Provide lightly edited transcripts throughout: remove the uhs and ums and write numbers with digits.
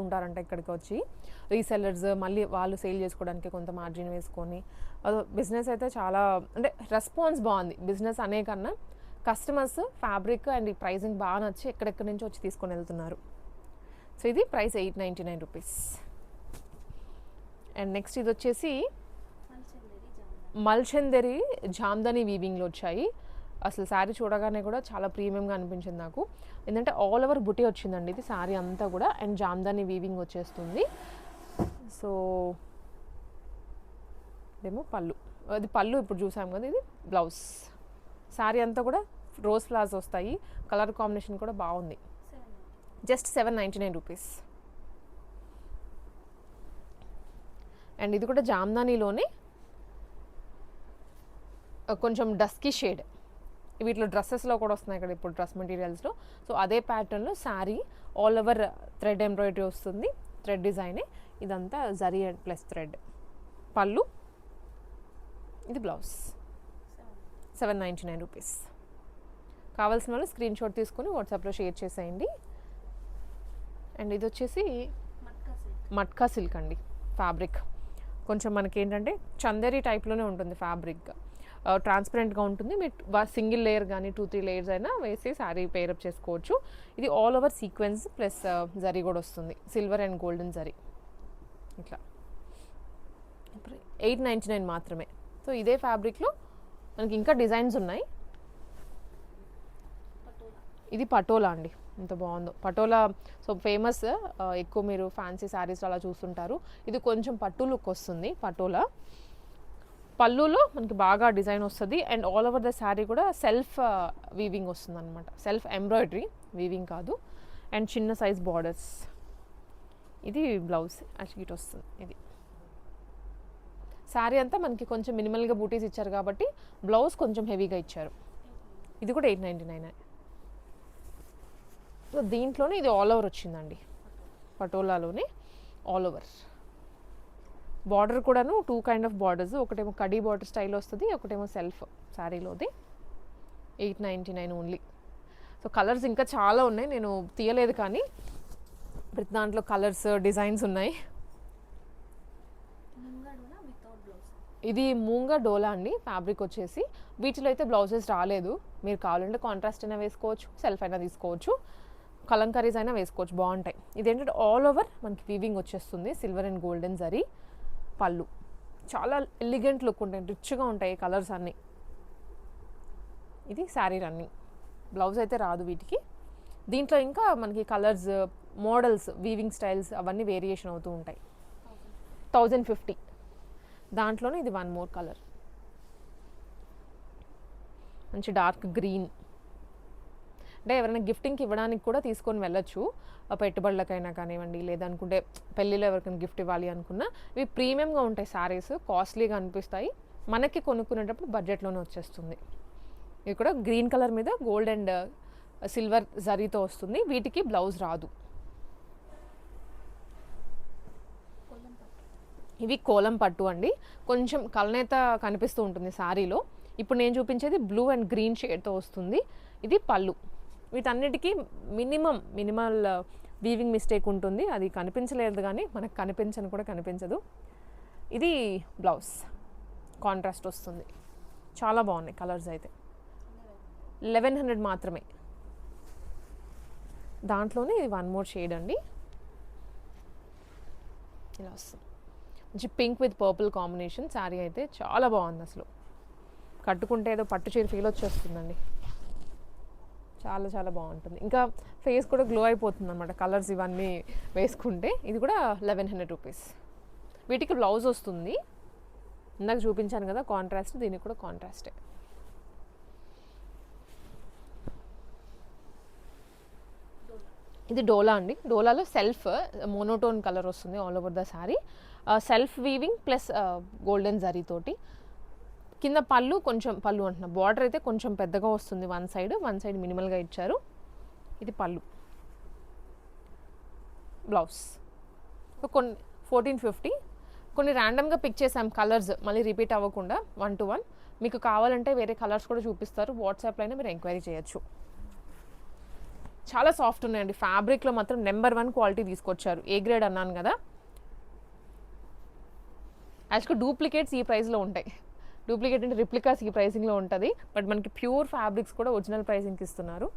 ఉంటారంట ఇక్కడికి వచ్చి రీసెల్లర్స్, మళ్ళీ వాళ్ళు సేల్ చేసుకోవడానికి కొంత మార్జిన్ వేసుకొని బిజినెస్ అయితే చాలా అంటే రెస్పాన్స్ బాగుంది. బిజినెస్ అనే కన్నా కస్టమర్స్ ఫ్యాబ్రిక్ అండ్ ఈ ప్రైజింగ్ బాగా నచ్చి ఎక్కడెక్కడి నుంచి వచ్చి తీసుకొని వెళ్తున్నారు. సో ఇది ప్రైస్ 899 రూపీస్. అండ్ నెక్స్ట్ ఇది వచ్చేసి మల్చందరి జామ్దాని వీవింగ్లో వచ్చాయి. అసలు శారీ చూడగానే కూడా చాలా ప్రీమియంగా అనిపించింది నాకు. ఏంటంటే ఆల్ ఓవర్ బుటీ వచ్చిందండి ఇది శారీ అంతా కూడా, అండ్ జామ్దాని వీవింగ్ వచ్చేస్తుంది. సో ఇదేమో పళ్ళు, అది పళ్ళు ఇప్పుడు చూసాం కదా, ఇది బ్లౌజ్. శారీ అంతా కూడా రోజ్ ఫ్లవర్స్ వస్తాయి, కలర్ కాంబినేషన్ కూడా బాగుంది. Just 799 rupees. అండ్ ఇది కూడా జామ్దానీలోనే కొంచెం డస్కీ షేడ్, వీటిలో డ్రెస్సెస్లో కూడా వస్తున్నాయి ఇక్కడ ఇప్పుడు డ్రెస్ మెటీరియల్స్లో. సో అదే ప్యాటర్న్లో sari all over thread embroidery వస్తుంది, థ్రెడ్ డిజైనే ఇదంతా జరీ అండ్ ప్లస్ థ్రెడ్. పళ్ళు, ఇది బ్లౌజ్. 799 రూపీస్. కావాల్సిన వాళ్ళు స్క్రీన్ షాట్ తీసుకొని వాట్సాప్లో షేర్ చేసేయండి. అండ్ ఇది వచ్చేసి మట్కా సిల్క్ అండి ఫ్యాబ్రిక్. కొంచెం మనకి ఏంటంటే చందేరి టైప్లోనే ఉంటుంది ఫ్యాబ్రిక్, ట్రాన్స్పరెంట్గా ఉంటుంది. మీరు సింగిల్ లేయర్ కానీ 2-3 లేయర్స్ అయినా వేసి శారీ పేరప్ చేసుకోవచ్చు. ఇది all over sequence plus zari కూడా వస్తుంది, సిల్వర్ అండ్ గోల్డెన్ జరీ ఇట్లా. 899 మాత్రమే. సో ఇదే ఫ్యాబ్రిక్లో మనకి ఇంకా డిజైన్స్ ఉన్నాయి. ఇది పటోలా అండి, ఎంత బాగుందో పటోలా. సో ఫేమస్, ఎక్కువ మీరు ఫ్యాన్సీ శారీస్లో అలా చూస్తుంటారు. ఇది కొంచెం పట్టు లుక్ వస్తుంది పటోలా. పళ్ళులో మనకి బాగా డిజైన్ వస్తుంది and all over the sari కూడా సెల్ఫ్ వీవింగ్ వస్తుంది అనమాట, సెల్ఫ్ ఎంబ్రాయిడరీ, వీవింగ్ కాదు. అండ్ చిన్న సైజ్ బార్డర్స్. ఇది బ్లౌజ్ అట్లా వస్తుంది. ఇది శారీ అంతా మనకి కొంచెం మినిమల్గా బూటీస్ ఇచ్చారు కాబట్టి బ్లౌజ్ కొంచెం హెవీగా ఇచ్చారు. ఇది కూడా 899. సో దీంట్లోనే ఇది ఆల్ ఓవర్ వచ్చిందండి, పటోలాలోనే ఆల్ ఓవర్. బార్డర్ కూడాను 2 కైండ్ ఆఫ్ బార్డర్స్, ఒకటేమో కడీ బార్డర్ స్టైల్ వస్తుంది, ఒకటేమో సెల్ఫ్ శారీలోది. 899 ఓన్లీ. సో కలర్స్ ఇంకా చాలా ఉన్నాయి, నేను తీయలేదు కానీ ప్రతి దాంట్లో కలర్స్ డిజైన్స్ ఉన్నాయి. ఇది మూంగా డోలా అండి ఫ్యాబ్రిక్ వచ్చేసి. వీటిలో అయితే బ్లౌజెస్ రాలేదు, మీరు కావాలంటే కాంట్రాస్ట్ అయినా వేసుకోవచ్చు, సెల్ఫ్ అయినా తీసుకోవచ్చు, కలంకారీస్ అయినా వేసుకోవచ్చు, బాగుంటాయి. ఇదేంటంటే ఆల్ ఓవర్ మనకి వీవింగ్ వచ్చేస్తుంది, సిల్వర్ అండ్ గోల్డెన్ జరీ. పళ్ళు చాలా ఎలిగెంట్ లుక్ ఉంటాయి, రిచ్గా ఉంటాయి కలర్స్ అన్నీ. ఇది శారీ రన్నింగ్. బ్లౌజ్ అయితే రాదు వీటికి. దీంట్లో ఇంకా మనకి కలర్స్, మోడల్స్, వీవింగ్ స్టైల్స్ అవన్నీ వేరియేషన్ అవుతూ ఉంటాయి. 1050. దాంట్లోనే ఇది 1 మోర్ కలర్, మంచి డార్క్ గ్రీన్. అంటే ఎవరైనా గిఫ్టింగ్కి ఇవ్వడానికి కూడా తీసుకొని వెళ్ళొచ్చు, పెట్టుబడులకైనా కానివ్వండి, లేదనుకుంటే పెళ్ళిలో ఎవరికైనా గిఫ్ట్ ఇవ్వాలి అనుకున్నా. ఇవి ప్రీమియంగా ఉంటాయి శారీస్, కాస్ట్లీగా అనిపిస్తాయి, మనకి కొనుక్కునేటప్పుడు బడ్జెట్లోనే వచ్చేస్తుంది. ఇది కూడా గ్రీన్ కలర్ మీద గోల్డ్ అండ్ సిల్వర్ జరీతో వస్తుంది. వీటికి బ్లౌజ్ రాదు. ఇవి కోలం పట్టు అండి, కొంచెం కలనేత కనిపిస్తూ ఉంటుంది శారీలో. ఇప్పుడు నేను చూపించేది బ్లూ అండ్ గ్రీన్ షేడ్తో వస్తుంది. ఇది పళ్ళు. వీటన్నిటికీ మినిమల్ వీవింగ్ మిస్టేక్ ఉంటుంది, అది కనిపించలేదు కానీ మనకు కనిపించని కూడా కనిపించదు. ఇది బ్లౌజ్ కాంట్రాస్ట్ వస్తుంది, చాలా బాగున్నాయి కలర్స్ అయితే. 1100 మాత్రమే. దాంట్లోనే ఇది 1 మోర్ షేడ్ అండి, ఇలా వస్తుంది. మంచి pink with purple combination. Sari అయితే చాలా బాగుంది, అసలు కట్టుకుంటే ఏదో పట్టు చీర ఫీల్ వచ్చేస్తుందండి, చాలా చాలా బాగుంటుంది. ఇంకా ఫేస్ కూడా గ్లో అయిపోతుంది అనమాట కలర్స్ ఇవన్నీ వేసుకుంటే. ఇది కూడా 1100 రూపీస్. వీటికి బ్లౌజ్ వస్తుంది, ఇందాక చూపించాను కదా కాంట్రాస్ట్, దీనికి కూడా కాంట్రాస్టే. ఇది డోలా అండి, డోలాలో సెల్ఫ్ మోనోటోన్ కలర్ వస్తుంది all over the sari. Self weaving plus golden zari తోటి. కింద పళ్ళు కొంచెం, పళ్ళు అంటున్నా, బార్డర్ అయితే కొంచెం పెద్దగా వస్తుంది, వన్ సైడ్ మినిమల్గా ఇచ్చారు. ఇది పళ్ళు. బ్లౌజ్ కొన్ని 1450. కొన్ని ర్యాండమ్గా పిక్ చేసాం కలర్స్, మళ్ళీ రిపీట్ అవ్వకుండా 1 to 1. మీకు కావాలంటే వేరే కలర్స్ కూడా చూపిస్తారు, వాట్సాప్లో అయినా మీరు ఎంక్వైరీ చేయొచ్చు. చాలా సాఫ్ట్ ఉన్నాయండి. ఫ్యాబ్రిక్లో మాత్రం నెంబర్ 1 క్వాలిటీ తీసుకొచ్చారు. ఏ గ్రేడ్ అన్నాను కదా. యాక్చువల్గా డూప్లికేట్స్ ఈ ప్రైస్లో ఉంటాయి. డూప్లికేట్ అంటే రిప్లికాస్ ఈ ప్రైసింగ్లో ఉంటుంది. బట్ మనకి ప్యూర్ ఫ్యాబ్రిక్స్ కూడా ఒరిజినల్ ప్రైసింగ్కి ఇస్తున్నారు.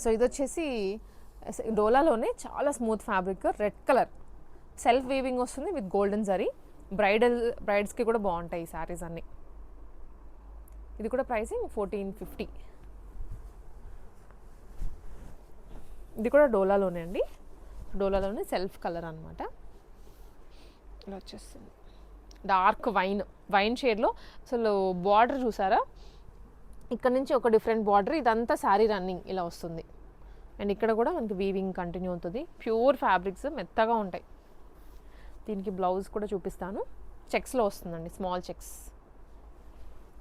సో ఇది వచ్చేసి డోలాలోనే చాలా smooth fabric, red colour self weaving వస్తుంది విత్ గోల్డెన్ జరీ. బ్రైడ్స్కి కూడా బాగుంటాయి ఈ శారీస్ అన్నీ. ఇది కూడా ప్రైసింగ్ 1450. ఇది కూడా డోలాలోనే అండి. డోలాలోనే సెల్ఫ్ కలర్ అనమాట. ఇలా వచ్చేస్తుంది డార్క్ వైన్ షేడ్లో. అసలు బార్డర్ చూసారా, ఇక్కడ నుంచి ఒక డిఫరెంట్ బార్డర్. ఇదంతా శారీ రన్నింగ్ ఇలా వస్తుంది. అండ్ ఇక్కడ కూడా మనకి వీవింగ్ కంటిన్యూ అవుతుంది. ప్యూర్ ఫ్యాబ్రిక్స్ మెత్తగా ఉంటాయి. దీనికి బ్లౌజ్ కూడా చూపిస్తాను. చెక్స్లో వస్తుందండి, స్మాల్ చెక్స్.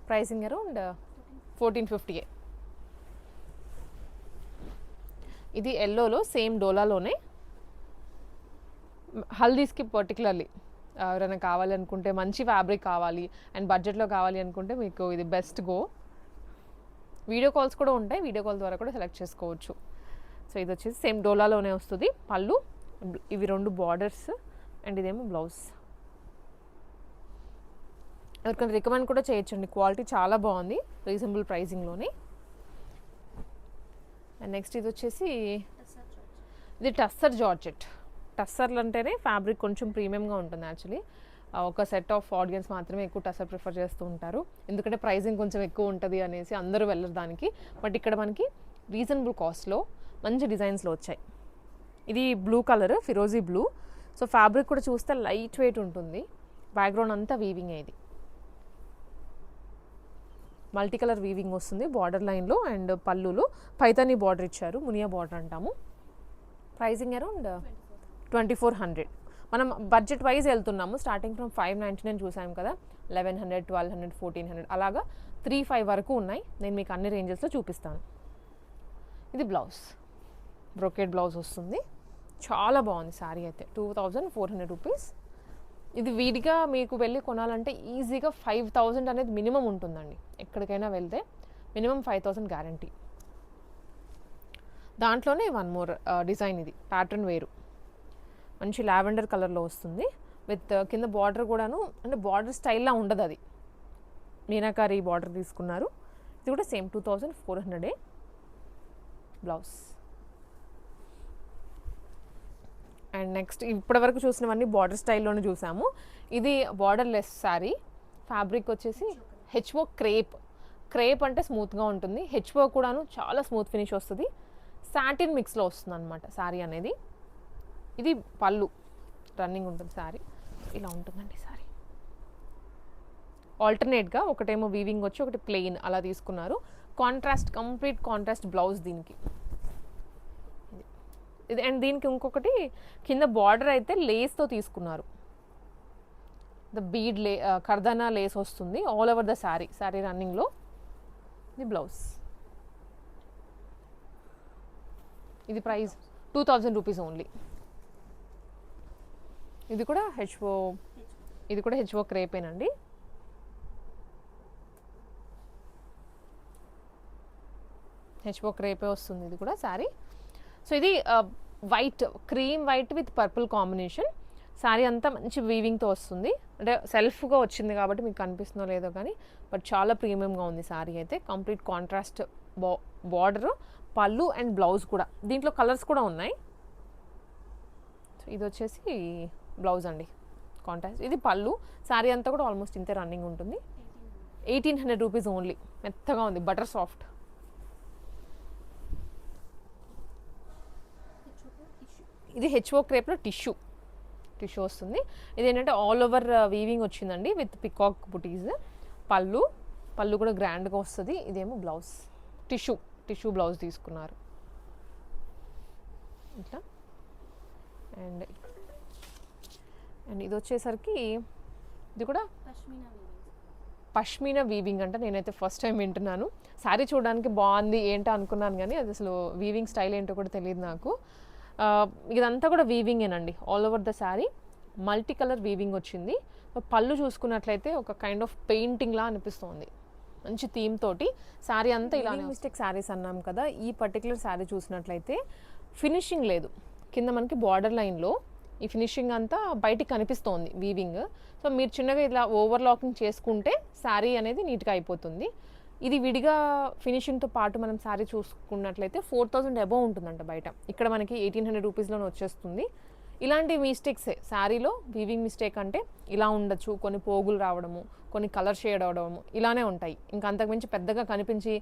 Pricing around 1450. ఇది ఎల్లోలో సేమ్ డోలాలోనే. హల్దీస్కి పర్టికులర్లీ ఎవరైనా కావాలి అనుకుంటే, మంచి ఫ్యాబ్రిక్ కావాలి అండ్ బడ్జెట్లో కావాలి అనుకుంటే మీకు ఇది బెస్ట్ గో. వీడియో కాల్స్ కూడా ఉంటాయి, వీడియో కాల్ ద్వారా కూడా సెలెక్ట్ చేసుకోవచ్చు. సో ఇది వచ్చేసి సేమ్ డోలాలోనే వస్తుంది. పళ్ళు, ఇవి 2 బార్డర్స్ అండ్ ఇదేమో బ్లౌజ్. ఎవరికైనా రికమెండ్ కూడా చేయొచ్చండి, క్వాలిటీ చాలా బాగుంది రీజనబుల్ ప్రైసింగ్లోనే. అండ్ నెక్స్ట్ ఇది వచ్చేసి ఇది టస్సర్ జార్జెట్. టస్సర్లు అంటేనే ఫ్యాబ్రిక్ కొంచెం ప్రీమియంగా ఉంటుంది. యాక్చువల్లీ ఒక సెట్ ఆఫ్ ఆడియన్స్ మాత్రమే ఎక్కువ టస్సర్ ప్రిఫర్ చేస్తూ ఉంటారు, ఎందుకంటే ప్రైసింగ్ కొంచెం ఎక్కువ ఉంటుంది అనేసి అందరూ వెళ్ళరు దానికి. బట్ ఇక్కడ మనకి రీజనబుల్ కాస్ట్లో మంచి డిజైన్స్లో వచ్చాయి. ఇది బ్లూ కలర్, ఫిరోజీ బ్లూ. సో ఫ్యాబ్రిక్ కూడా చూస్తే లైట్ వెయిట్ ఉంటుంది. బ్యాక్గ్రౌండ్ అంతా వీవింగ్. ఇది మల్టీ కలర్ వీవింగ్ వస్తుంది బార్డర్ లైన్లో. అండ్ పళ్ళులో పైతానీ బార్డర్ ఇచ్చారు, మునియా బార్డర్ అంటాము. Pricing around 2400. మనం బడ్జెట్ వైజ్ వెళ్తున్నాము. స్టార్టింగ్ ఫ్రమ్ 599 చూసాము కదా, 1100, 1200, 1400 అలాగా 35 వరకు ఉన్నాయి. నేను మీకు అన్ని రేంజెస్లో చూపిస్తాను. ఇది బ్లౌజ్, బ్రోకెట్ బ్లౌజ్ వస్తుంది. చాలా బాగుంది శారీ అయితే. 2400 రూపీస్. ఇది వీడిగా మీకు వెళ్ళి కొనాలంటే ఈజీగా 5000 అనేది మినిమం ఉంటుందండి. ఎక్కడికైనా వెళ్తే మినిమం 5000 గ్యారంటీ. దాంట్లోనే 1 మోర్ డిజైన్. ఇది ప్యాటర్న్ వేరు, మంచి లావెండర్ కలర్లో వస్తుంది విత్ కింద బార్డర్ కూడాను. అంటే బార్డర్ స్టైల్లా ఉండదు, అది మీనాకారి బార్డర్ తీసుకున్నారు. ఇది కూడా సేమ్ 2400 బ్లౌజ్. అండ్ నెక్స్ట్ ఇప్పటివరకు చూసినవన్నీ బార్డర్ స్టైల్లోనే చూసాము. ఇది బార్డర్ లెస్ శారీ. ఫ్యాబ్రిక్ వచ్చేసి హెచ్ఓ క్రేప్ అంటే స్మూత్గా ఉంటుంది. హెచ్ఓ కూడాను చాలా స్మూత్ ఫినిష్ వస్తుంది. సాటిన్ మిక్స్లో వస్తుంది అనమాట శారీ అనేది. ఇది పళ్ళు రన్నింగ్ ఉంటుంది శారీ. ఇలా ఉంటుందండి శారీ. ఆల్టర్నేట్గా ఒకటేమో వీవింగ్ వచ్చి ఒకటి ప్లెయిన్ అలా తీసుకున్నారు. కాంట్రాస్ట్, కంప్లీట్ కాంట్రాస్ట్ బ్లౌజ్ దీనికి. ఇది అండ్ దీనికి ఇంకొకటి కింద బార్డర్ అయితే లేస్తో తీసుకున్నారు. ద బీడ్ కర్దానా లేస్ వస్తుంది ఆల్ ఓవర్ ద శారీ రన్నింగ్లో. ఇది బ్లౌజ్. ఇది ప్రైస్ 2000 రూపీస్ ఓన్లీ. ఇది కూడా హెచ్ఓ క్రేపేనండి. హెచ్ఓ క్రేపే వస్తుంది ఇది కూడా శారీ. సో ఇది white, cream white with purple combination. Sari అంతా మంచి వీవింగ్తో వస్తుంది. అంటే సెల్ఫ్గా వచ్చింది కాబట్టి మీకు కనిపిస్తుందో లేదో కానీ, బట్ చాలా ప్రీమియంగా ఉంది శారీ అయితే. కంప్లీట్ కాంట్రాస్ట్ బార్డర్, పళ్ళు అండ్ బ్లౌజ్ కూడా. దీంట్లో కలర్స్ కూడా ఉన్నాయి. సో ఇది వచ్చేసి బ్లౌజ్ అండి, కాంట్రాస్ట్. ఇది పళ్ళు. శారీ అంతా కూడా ఆల్మోస్ట్ ఇంతే రన్నింగ్ ఉంటుంది. 1800 రూపీస్ ఓన్లీ. మెత్తగా ఉంది, బటర్ సాఫ్ట్. ఇది హెచ్ఓ క్రేప్లో టిష్యూ వస్తుంది. ఇదేంటంటే ఆల్ ఓవర్ వీవింగ్ వచ్చిందండి విత్ పికాక్ బుటీస్. పళ్ళు కూడా గ్రాండ్గా వస్తుంది. ఇదేమో బ్లౌజ్, టిష్యూ బ్లౌజ్ తీసుకున్నారు ఇట్లా. అండ్ ఇది వచ్చేసరికి ఇది కూడా పష్మీనా వీవింగ్ అంట. నేనైతే ఫస్ట్ టైం వింటున్నాను. శారీ చూడడానికి బాగుంది ఏంటో అనుకున్నాను కానీ అది అసలు వీవింగ్ స్టైల్ ఏంటో కూడా తెలియదు నాకు. ఇదంతా కూడా వీవింగేనండి all over the sari. Multi colour weaving వచ్చింది. పళ్ళు చూసుకున్నట్లయితే ఒక కైండ్ ఆఫ్ పెయింటింగ్లా అనిపిస్తుంది. మంచి థీమ్ తోటి శారీ అంతా ఇలా మిస్టేక్ శారీస్ అన్నాం కదా. ఈ పర్టికులర్ శారీ చూసినట్లయితే ఫినిషింగ్ లేదు, కింద మనకి బార్డర్ లైన్లో ఈ ఫినిషింగ్ అంతా బయటికి కనిపిస్తోంది వీవింగ్. సో మీరు చిన్నగా ఇలా ఓవర్లాకింగ్ చేసుకుంటే శారీ అనేది నీట్గా అయిపోతుంది. ఇది విడిగా ఫినిషింగ్తో పాటు మనం శారీ చూసుకున్నట్లయితే 4000 అబోవ్ ఉంటుందంట బయట. ఇక్కడ మనకి 1800 రూపీస్లోనే వచ్చేస్తుంది. ఇలాంటి మిస్టేక్సే శారీలో వీవింగ్ మిస్టేక్ అంటే ఇలా ఉండొచ్చు, కొన్ని పోగులు రావడము, కొన్ని కలర్ షేడ్ అవడము ఇలానే ఉంటాయి. ఇంకా అంతకుమించి పెద్దగా కనిపించి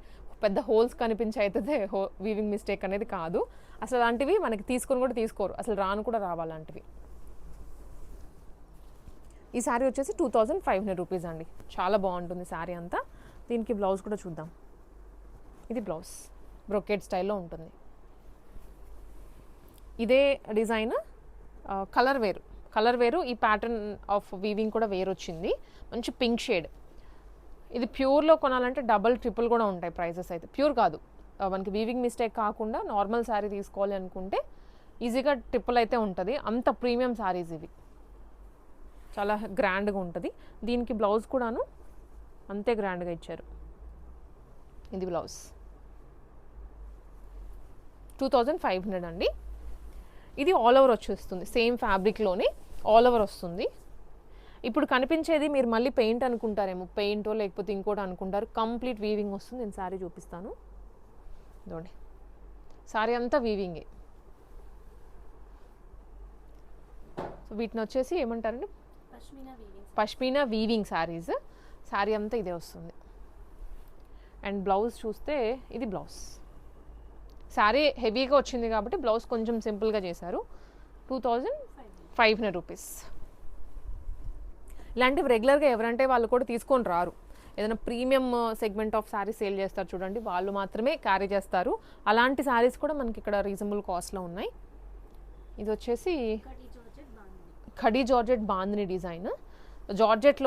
పెద్ద హోల్స్ కనిపించి అయితే వీవింగ్ మిస్టేక్ అనేది కాదు. అసలు అలాంటివి మనకి తీసుకొని కూడా తీసుకోరు, అసలు రాను కూడా రావాలంటివి. ఈ శారీ వచ్చేసి 2500 రూపీస్ అండి. చాలా బాగుంటుంది శారీ అంతా. దీనికి బ్లౌజ్ కూడా చూద్దాం. ఇది బ్లౌజ్ బ్రొకేట్ స్టైల్లో ఉంటుంది. ఇదే డిజైన్ కలర్ వేరు ఈ ప్యాటర్న్ ఆఫ్ వీవింగ్ కూడా వేరు వచ్చింది. మంచి పింక్ షేడ్. ఇది ప్యూర్లో కొనాలంటే డబల్ ట్రిపుల్ కూడా ఉంటాయి ప్రైజెస్ అయితే. ప్యూర్ కాదు, మనకి వీవింగ్ మిస్టేక్ కాకుండా నార్మల్ శారీ తీసుకోవాలి అనుకుంటే ఈజీగా ట్రిపుల్ అయితే ఉంటుంది. అంత ప్రీమియం శారీస్ ఇవి, చాలా గ్రాండ్గా ఉంటుంది. దీనికి బ్లౌజ్ కూడాను అంతే గ్రాండ్గా ఇచ్చారు. ఇది బ్లౌజ్ 2500 అండి. ఇది ఆల్ ఓవర్ వచ్చేస్తుంది, సేమ్ ఫ్యాబ్రిక్లోనే ఆల్ ఓవర్ వస్తుంది. ఇప్పుడు కనిపించేది మీరు మళ్ళీ పెయింట్ అనుకుంటారేమో, పెయింటో లేకపోతే ఇంకోటి అనుకుంటారు. కంప్లీట్ వీవింగ్ వస్తుంది. నేను శారీ చూపిస్తాను చూడండి. శారీ అంతా వీవింగే. సో వీటిని వచ్చేసి ఏమంటారండి, పష్మీనా వీవింగ్ శారీస్. శారీ అంతా ఇదే వస్తుంది. అండ్ బ్లౌజ్ చూస్తే ఇది బ్లౌజ్. శారీ హెవీగా వచ్చింది కాబట్టి బ్లౌజ్ కొంచెం సింపుల్గా చేశారు. 2500 రూపీస్. ఇలాంటివి రెగ్యులర్గా ఎవరంటే వాళ్ళు కూడా తీసుకొని రారు. ఏదైనా premium segment of saris sale చేస్తారు చూడండి, వాళ్ళు మాత్రమే క్యారీ చేస్తారు. అలాంటి శారీస్ కూడా మనకి ఇక్కడ రీజనబుల్ కాస్ట్లో ఉన్నాయి. ఇది వచ్చేసి ఖడీ జార్జెట్ బాందిని డిజైన్. జార్జెట్లో